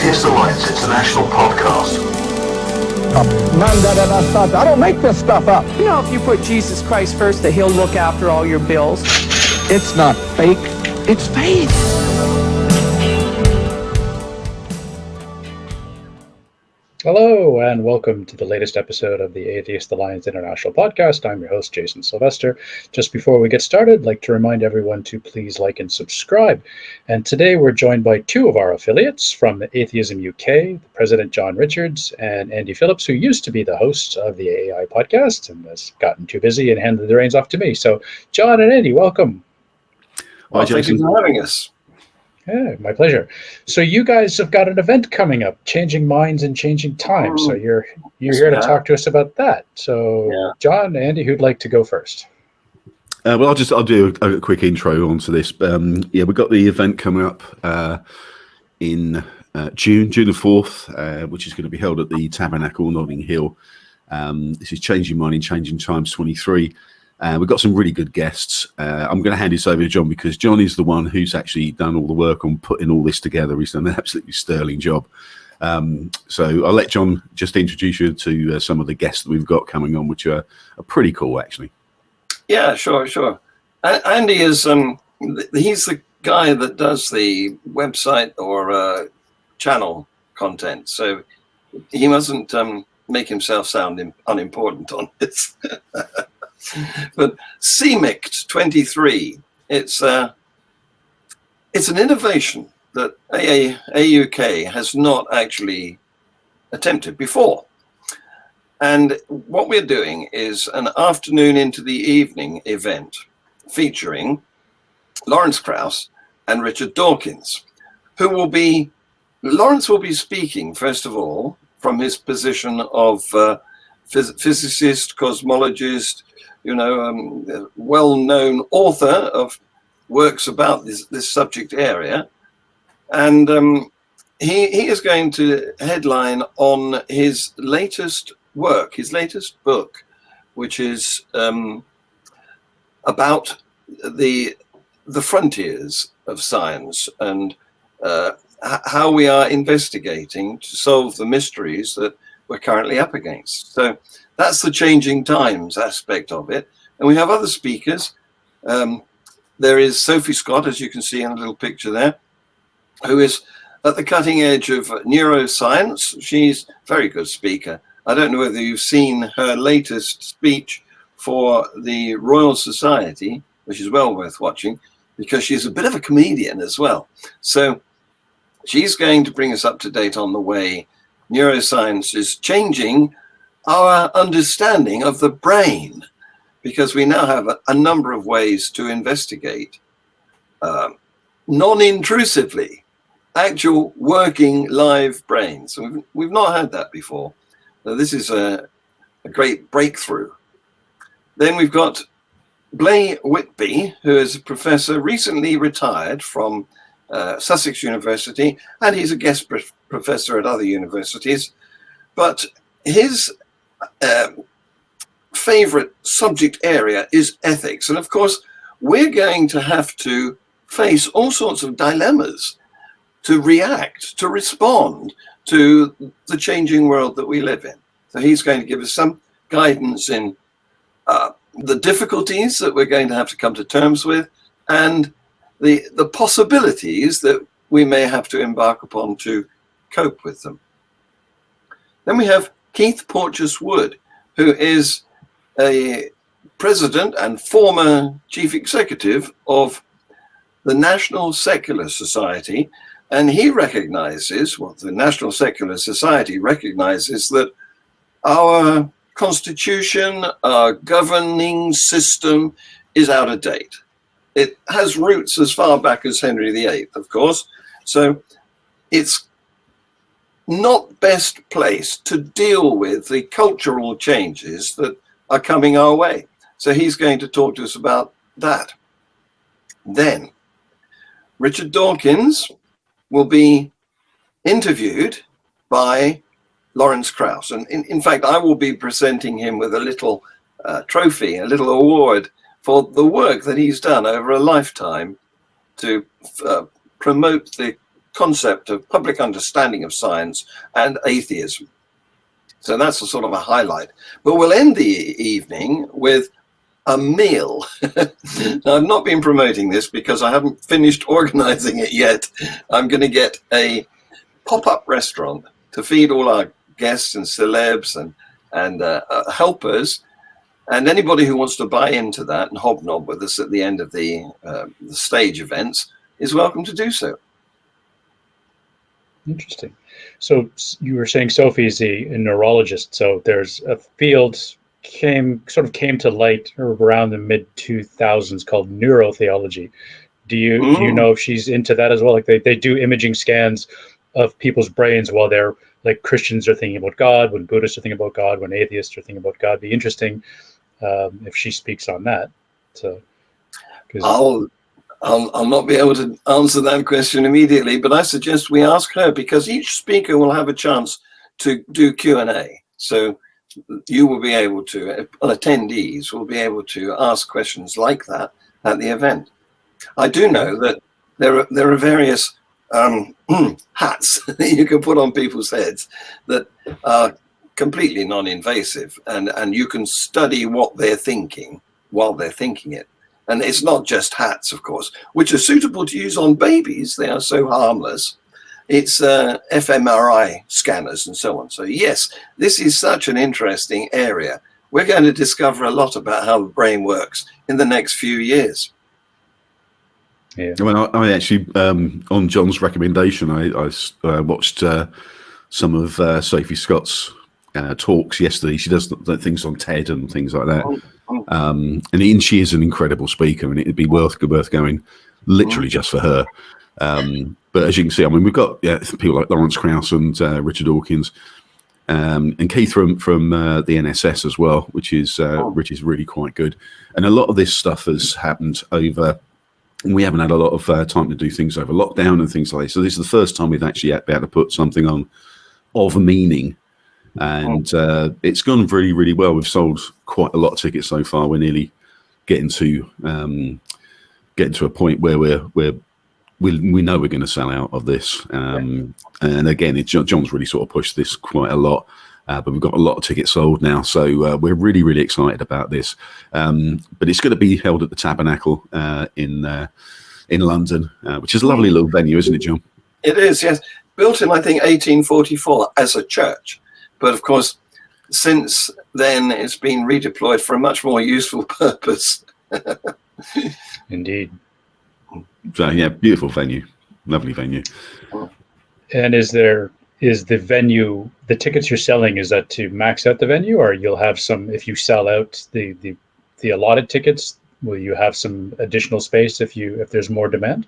Atheist Alliance International podcast. I don't make this stuff up. You know, if you put Jesus Christ first, that he'll look after all your bills. It's not fake, it's faith. Hello, and welcome to the latest episode of the Atheist Alliance International podcast. I'm your host, Jason Sylvester. Just before we get started, I'd like to remind everyone to please like and subscribe. And today we're joined by two of our affiliates from Atheism UK, the President John Richards and Andy Phillips, who used to be the hosts of the AAI podcast and has gotten too busy and handed the reins off to me. So, John and Andy, welcome. Well, thank you for having us. Yeah, my pleasure. So you guys have got an event coming up, Changing Minds and Changing Times. So you're here to talk to us about that. So John, Andy, who'd like to go first? Well, I'll do a quick intro onto this. We've got the event coming up in June the 4th, which is going to be held at the Tabernacle, Notting Hill. This is Changing Mind and Changing Times 23. We've got some really good guests. I'm going to hand this over to John because John is the one who's actually done all the work on putting all this together. He's done an absolutely sterling job. So I'll let John just introduce you to some of the guests that we've got coming on, which are pretty cool, actually. Yeah, sure. Andy is he's the guy that does the website or channel content. So he mustn't make himself sound unimportant on this. But CMICT 23, it's an innovation that AUK has not actually attempted before. And what we're doing is an afternoon into the evening event featuring Lawrence Krauss and Richard Dawkins, Lawrence will be speaking, first of all, from his position of physicist, cosmologist, well-known author of works about this subject area. And he is going to headline on his latest work, his latest book, which is about the frontiers of science and how we are investigating to solve the mysteries that we're currently up against. So that's the changing times aspect of it. And we have other speakers. There is Sophie Scott, as you can see in a little picture there, who is at the cutting edge of neuroscience. She's a very good speaker. I don't know whether you've seen her latest speech for the Royal Society, which is well worth watching, because she's a bit of a comedian as well. So she's going to bring us up to date on the way neuroscience is changing our understanding of the brain, because we now have a number of ways to investigate non-intrusively actual working live brains. We've not had that before. So this is a great breakthrough. Then we've got Blay Whitby, who is a professor recently retired from Sussex University, and he's a guest professor at other universities. But his favorite subject area is ethics. And of course, we're going to have to face all sorts of dilemmas to react, to respond to the changing world that we live in. So he's going to give us some guidance in the difficulties that we're going to have to come to terms with and the possibilities that we may have to embark upon to cope with them. Then we have Keith Porteous Wood, who is a president and former chief executive of the National Secular Society. And he recognizes, the National Secular Society recognizes that our constitution, our governing system is out of date. It has roots as far back as Henry VIII, of course. So it's not best placed to deal with the cultural changes that are coming our way. So he's going to talk to us about that. Then Richard Dawkins will be interviewed by Lawrence Krauss. And in fact, I will be presenting him with a little trophy, a little award for the work that he's done over a lifetime to promote the concept of public understanding of science and atheism. So that's a sort of a highlight. But we'll end the evening with a meal. Now, I've not been promoting this because I haven't finished organizing it yet. I'm going to get a pop-up restaurant to feed all our guests and celebs and helpers, and anybody who wants to buy into that and hobnob with us at the end of the stage events is welcome to do so. Interesting. So you were saying Sophie is a neurologist. So there's a field came to light around the mid 2000s called neurotheology. Do you know if she's into that as well? Like they do imaging scans of people's brains while they're like Christians are thinking about God, when Buddhists are thinking about God, when atheists are thinking about God. It'd be interesting if she speaks on that. So, I'll not be able to answer that question immediately, but I suggest we ask her, because each speaker will have a chance to do Q&A. So you will be able to, attendees will be able to ask questions like that at the event. I do know that there are various hats that you can put on people's heads that are completely non-invasive, and you can study what they're thinking while they're thinking it. And it's not just hats, of course, which are suitable to use on babies. They are so harmless. It's fMRI scanners and so on. So yes, this is such an interesting area. We're going to discover a lot about how the brain works in the next few years. Yeah. Well, I actually, on John's recommendation, I watched some of Sophie Scott's talks yesterday. She does things on TED and things like that. And she is an incredible speaker, and it'd be worth going literally just for her. But as you can see, I mean, we've got people like Lawrence Krauss and Richard Dawkins, and Keith from the NSS as well, which is really quite good. And a lot of this stuff has happened over. We haven't had a lot of time to do things over lockdown and things like that. So this is the first time we've actually been able to put something on of meaning. And it's gone really, really well. We've sold quite a lot of tickets so far. We're nearly getting to a point where we know we're going to sell out of this. And again, John's really sort of pushed this quite a lot. But we've got a lot of tickets sold now, so we're really, really excited about this. But it's going to be held at the Tabernacle in London, which is a lovely little venue, isn't it, John? It is, yes. Built in, I think, 1844 as a church. But of course, since then, it's been redeployed for a much more useful purpose. Indeed. So yeah, beautiful venue, lovely venue. And is the venue, the tickets you're selling, is that to max out the venue, or you'll have some, if you sell out the allotted tickets, will you have some additional space if there's more demand?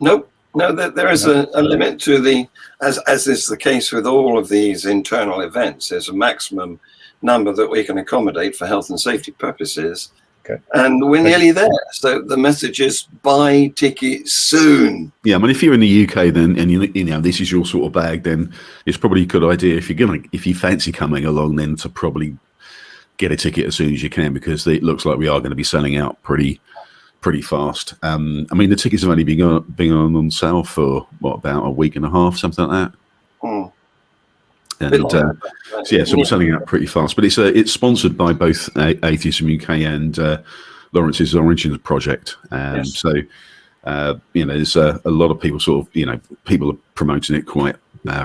Nope. No, there is a limit to the, as is the case with all of these internal events, there's a maximum number that we can accommodate for health and safety purposes. Okay. And we're nearly there. So the message is buy tickets soon. Yeah, I mean, if you're in the UK, then, and you know this is your sort of bag, then it's probably a good idea if you fancy coming along, then to probably get a ticket as soon as you can, because it looks like we are going to be selling out pretty fast. I mean, the tickets have only been on sale for about a week and a half, something like that. And so we're selling out pretty fast. But it's sponsored by both Atheism UK and Lawrence's Origins Project. So there's a lot of people people are promoting it quite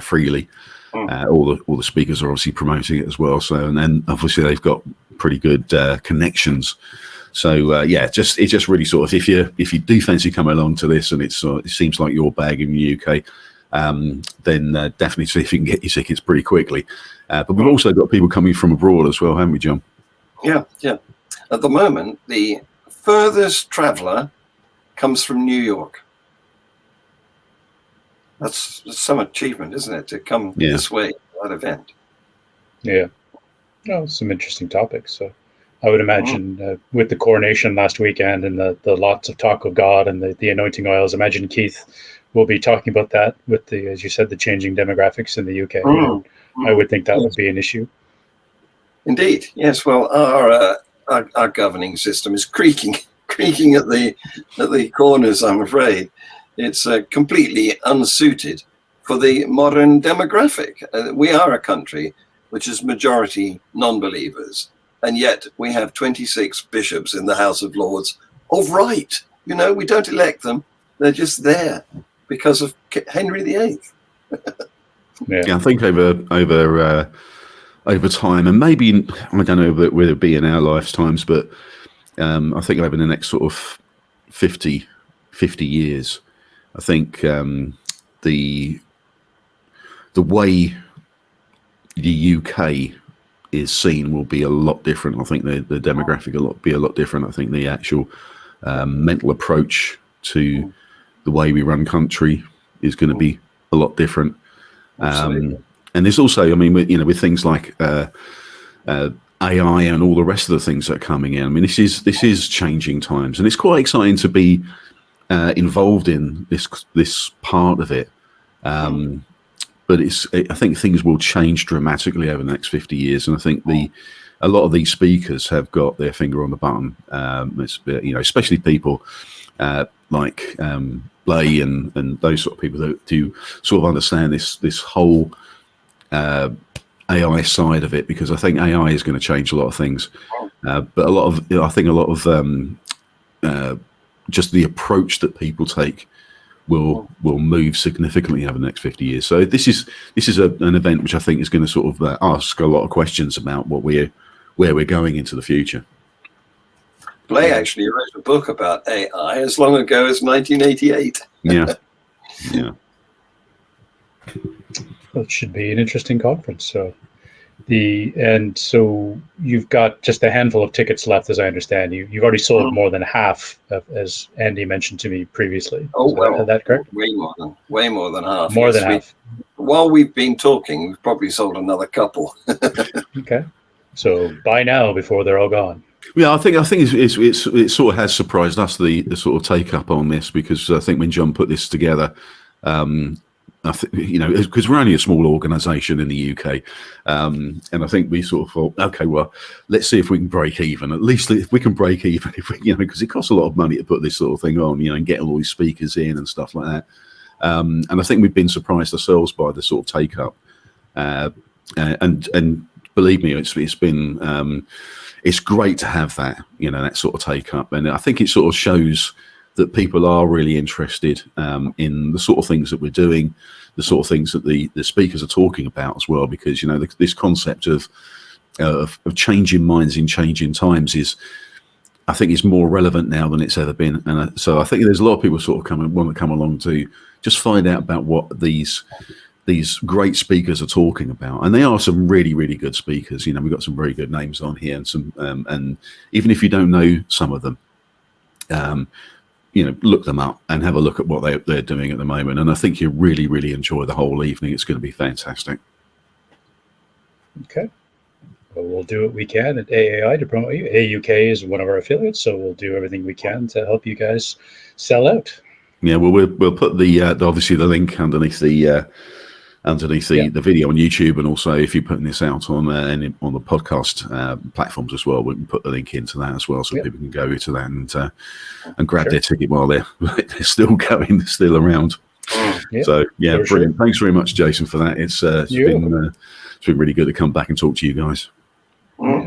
freely. All the speakers are obviously promoting it as well. So, and then obviously they've got pretty good connections. So it just really sort of, if you do fancy coming along to this, and it seems like your bag in the UK, then definitely see if you can get your tickets pretty quickly. But we've also got people coming from abroad as well, haven't we, John? Yeah. At the moment, the furthest traveller comes from New York. That's some achievement, isn't it, to come this way to that event? Yeah. Oh, some interesting topics. So I would imagine with the coronation last weekend and the lots of talk of God and the anointing oils, imagine Keith will be talking about that with the, as you said, the changing demographics in the UK. I would think that would be an issue. Indeed, yes. Well, our governing system is creaking at the corners, I'm afraid. It's completely unsuited for the modern demographic. We are a country which is majority non-believers, and yet we have 26 bishops in the House of Lords of right. You know, we don't elect them. They're just there because of Henry VIII. Yeah, I think over time, and maybe, I don't know whether it be in our lifetimes, but I think over the next sort of 50 years, I think the way the UK is seen will be a lot different. I think the demographic will be a lot different. I think the actual mental approach to the way we run country is going to be a lot different. And there's also, I mean, with things like AI and all the rest of the things that are coming in. I mean, this is changing times, and it's quite exciting to be involved in this part of it. But I think things will change dramatically over the next 50 years, and I think a lot of these speakers have got their finger on the button. Especially people like Blay and those sort of people that do sort of understand this whole AI side of it, because I think AI is going to change a lot of things. But I think a lot of just the approach that people take will move significantly over the next 50 years. So this is an event which I think is going to sort of ask a lot of questions about where we're going into the future. Blay actually wrote a book about AI as long ago as 1988. Yeah. Well, it should be an interesting conference. So you've got just a handful of tickets left, as I understand. You've already sold more than half, as Andy mentioned to me previously. Is that correct? Way more than half. More than half. While we've been talking, we've probably sold another couple. Okay, so buy now before they're all gone. Yeah, I think it sort of has surprised us, the sort of take up on this, because I think when John put this together, I think, because we're only a small organisation in the UK, and I think we sort of thought, okay, well, let's see if we can break even. At least if we can break even, because it costs a lot of money to put this sort of thing on, and get all these speakers in and stuff like that. And I think we've been surprised ourselves by the sort of take up, and believe me, it's been it's great to have that that sort of take up, and I think it sort of shows that people are really interested in the sort of things that we're doing, the sort of things that the speakers are talking about as well, because this concept of changing minds in changing times I think is more relevant now than it's ever been. And so I think there's a lot of people sort of want to come along to just find out about what these great speakers are talking about, and they are some really, really good speakers. We've got some very good names on here, and some and even if you don't know some of them, look them up and have a look at what they're doing at the moment. And I think you'll really, really enjoy the whole evening. It's going to be fantastic. Okay. Well, we'll do what we can at AAI to promote you. AUK is one of our affiliates, so we'll do everything we can to help you guys sell out. Yeah, well, we'll put obviously the link underneath the video on YouTube, and also if you're putting this out on the podcast platforms as well, we can put the link into that as well, so people can go to that and grab their ticket while they're still going, they're still around. So brilliant. Sure. Thanks very much, Jason, for that. It's been really good to come back and talk to you guys.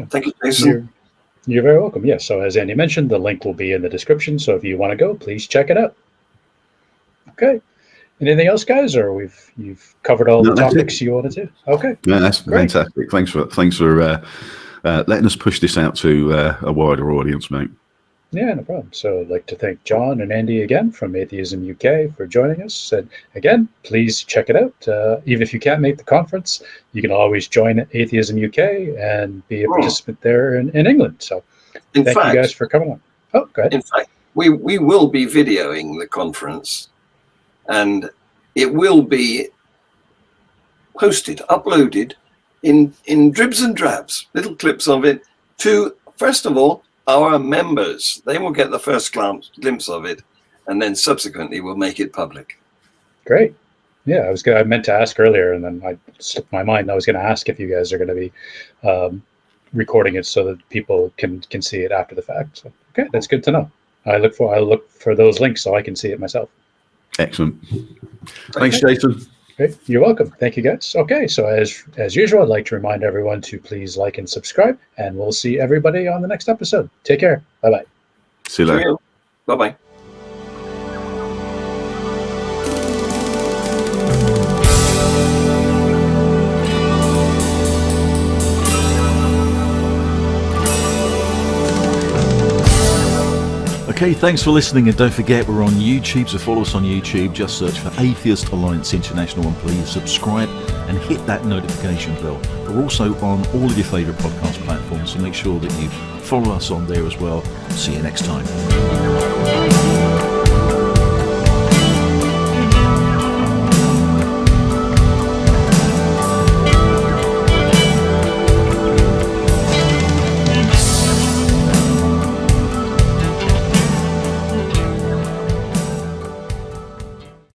Thank you, Jason. You're very welcome. Yes. So as Andy mentioned, the link will be in the description. So if you want to go, please check it out. Okay. Anything else, guys, or you've covered all the topics you wanted to? Okay. Yeah, that's great. Fantastic. Thanks for letting us push this out to a wider audience, mate. Yeah, no problem. So I'd like to thank John and Andy again from Atheism UK for joining us. And again, please check it out. Even if you can't make the conference, you can always join Atheism UK and be a participant there in England. So thank you guys for coming on. Oh, go ahead. In fact, we will be videoing the conference, and it will be posted, uploaded in dribs and drabs, little clips of it, to, first of all, our members. They will get the first glimpse of it, and then subsequently we'll make it public. Great. Yeah, I meant to ask earlier, and then I slipped my mind. I was going to ask if you guys are going to be recording it so that people can see it after the fact. So, okay, that's good to know. I look for those links so I can see it myself. Excellent. Thanks, Jason. Okay, you're welcome. Thank you, guys. Okay, so as usual, I'd like to remind everyone to please like and subscribe, and we'll see everybody on the next episode. Take care. Bye-bye. See you later. Bye-bye. Okay, thanks for listening, and don't forget we're on YouTube, so follow us on YouTube. Just search for Atheist Alliance International and please subscribe and hit that notification bell. We're also on all of your favourite podcast platforms, so make sure that you follow us on there as well. See you next time.